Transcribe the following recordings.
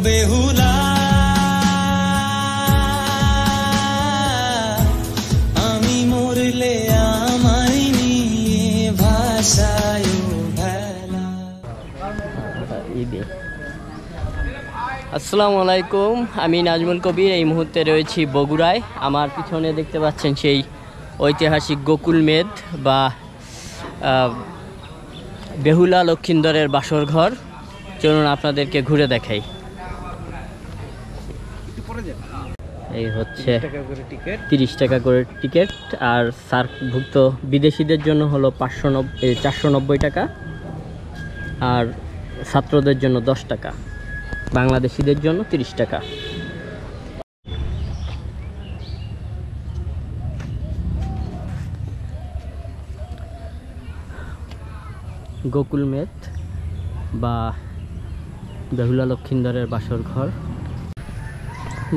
বেহুলা আমি মরলে আমায় নিয়ে ভাষায় ভেলা। আসসালামু আলাইকুম, আমি নাজমুল কবির। এই মুহূর্তে রয়েছি বগুড়ায়। আমার পিছনে দেখতে পাচ্ছেন সেই ঐতিহাসিক গোকুল মেদ বা বেহুলা লক্ষিন্দরের বাসর ঘর। চলুন আপনাদেরকে ঘুরে দেখাই। এই হচ্ছে 30 টাকা করে টিকিট, আর সার্কভুক্ত বিদেশিদের জন্য হলো 490 টাকা, আর ছাত্রদের জন্য 10 টাকা, বাংলাদেশিদের জন্য 30 টাকা। গোকুল মেদ বা বেহুলা লক্ষিন্দরের বাসর ঘর।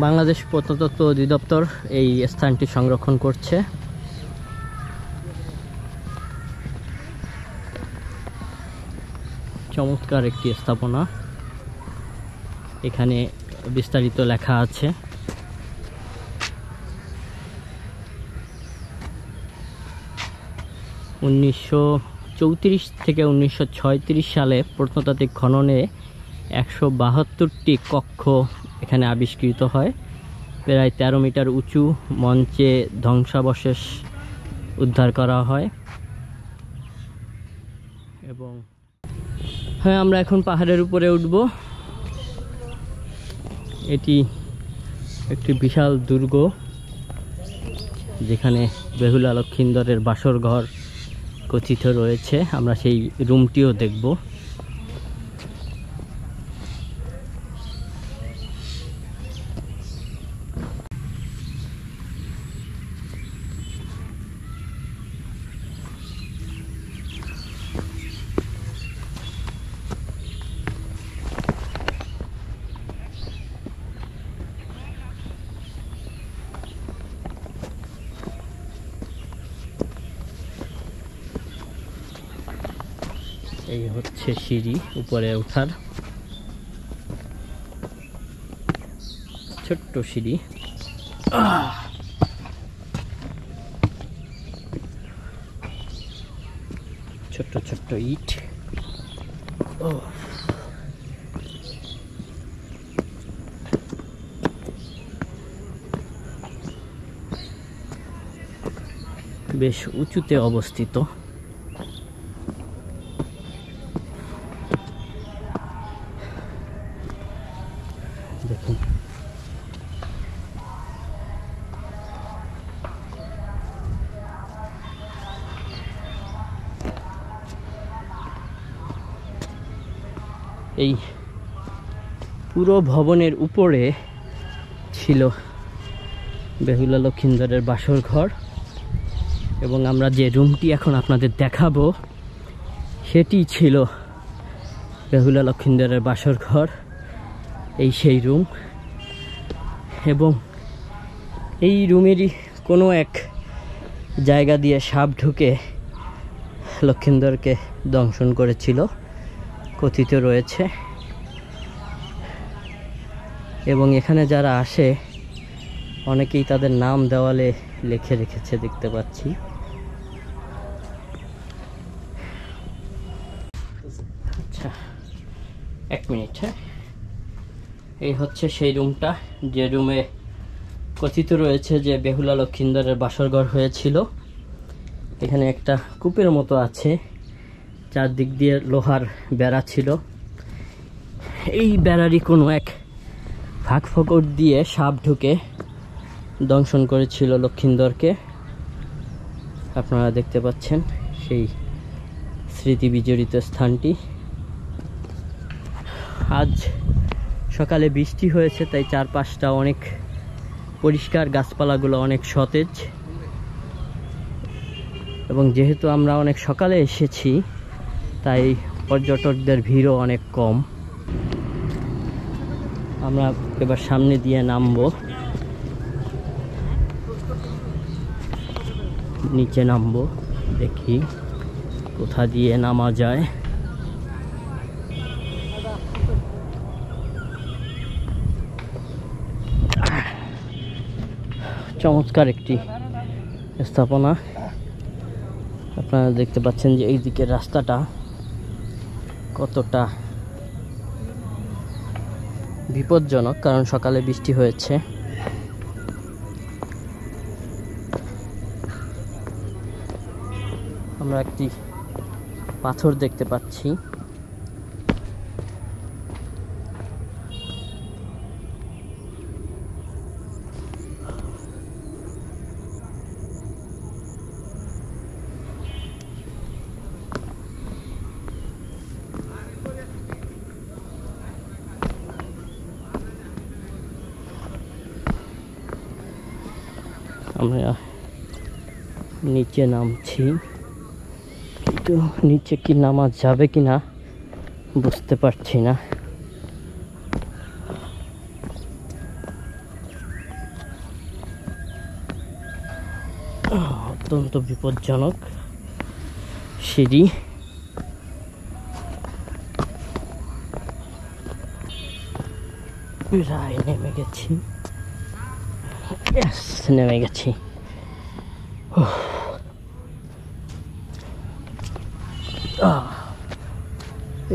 বাংলাদেশ প্রত্নতত্ত্ব অধিদপ্তর এই স্থানটি সংরক্ষণ করছে। চমৎকার একটি স্থাপনা। এখানে বিস্তারিত লেখা আছে। (1934 থেকে 1936 সালে প্রত্নতাত্ত্বিক খননে 172টি কক্ষ এখানে আবিষ্কৃত হয়। প্রায় 13 মিটার উঁচু মঞ্চে ধ্বংসাবশেষ উদ্ধার করা হয়। এবং হ্যাঁ, আমরা এখন পাহাড়ের উপরে উঠব। এটি একটি বিশাল দুর্গ, যেখানে বেহুলা লক্ষিন্দরের বাসর ঘর কথিত রয়েছে। আমরা সেই রুমটিও দেখব। এই হচ্ছে সিঁড়ি উপরে ওঠার, ছোট্ট সিঁড়ি। ছোট্ট ছোট্ট ইট। বেশ উঁচুতে অবস্থিত। দেখুন, এই পুরো ভবনের উপরে ছিল বেহুলা লক্ষিন্দরের বাসর ঘর, এবং আমরা যে রুমটি এখন আপনাদের দেখাবো সেটি ছিল বেহুলা লক্ষিন্দরের বাসর ঘর। এই সেই রুম, এবং এই রুমেরই কোনো এক জায়গা দিয়ে সাপ ঢুকে লক্ষিন্দরকে দংশন করেছিল কথিত রয়েছে। এবং এখানে যারা আসে অনেকেই তাদের নাম দেওয়ালে লিখে রেখেছে, দেখতে পাচ্ছি। আচ্ছা, 1 মিনিট। হ্যাঁ, এই হচ্ছে সেই রুমটা, যে রুমে কথিত রয়েছে যে বেহুলা লক্ষিন্দরের বাসরঘর হয়েছিল। এখানে একটা কূপের মতো আছে, চারদিক দিয়ে লোহার বেড়া ছিল। এই বেড়ারই কোনো এক ফাঁক ফোকর দিয়ে সাপ ঢুকে দংশন করেছিল লক্ষিন্দরকে। আপনারা দেখতে পাচ্ছেন সেই স্মৃতি বিজড়িত স্থানটি। আজ সকালে বৃষ্টি হয়েছে, তাই চারপাশটা অনেক পরিষ্কার, গাছপালাগুলো অনেক সতেজ। এবং যেহেতু আমরা অনেক সকালে এসেছি, তাই পর্যটকদের ভিড়ও অনেক কম। আমরা এবার সামনে দিয়ে নামবো, নিচে নামবো, দেখি কোথা দিয়ে নামা যায়। চমৎকার একটি স্থাপনা। আপনারা দেখতে পাচ্ছেন যে এই দিকের রাস্তাটা কতটা বিপজ্জনক, কারণ সকালে বৃষ্টি হয়েছে। আমরা একটি পাথর দেখতে পাচ্ছি। আমরা নিচে নামছি, কিন্তু নিচে কি নামা যাবে কিনা বুঝতে পারছি না। অত্যন্ত বিপজ্জনক সিঁড়ি। প্রায় নেমে গেছি, নেমে গেছি।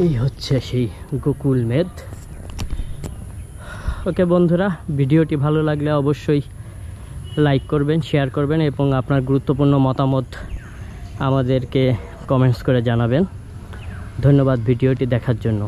এই হচ্ছে সেই গোকুল মেদ। ওকে বন্ধুরা, ভিডিওটি ভালো লাগলে অবশ্যই লাইক করবেন, শেয়ার করবেন এবং আপনার গুরুত্বপূর্ণ মতামত আমাদেরকে কমেন্টস করে জানাবেন। ধন্যবাদ ভিডিওটি দেখার জন্য।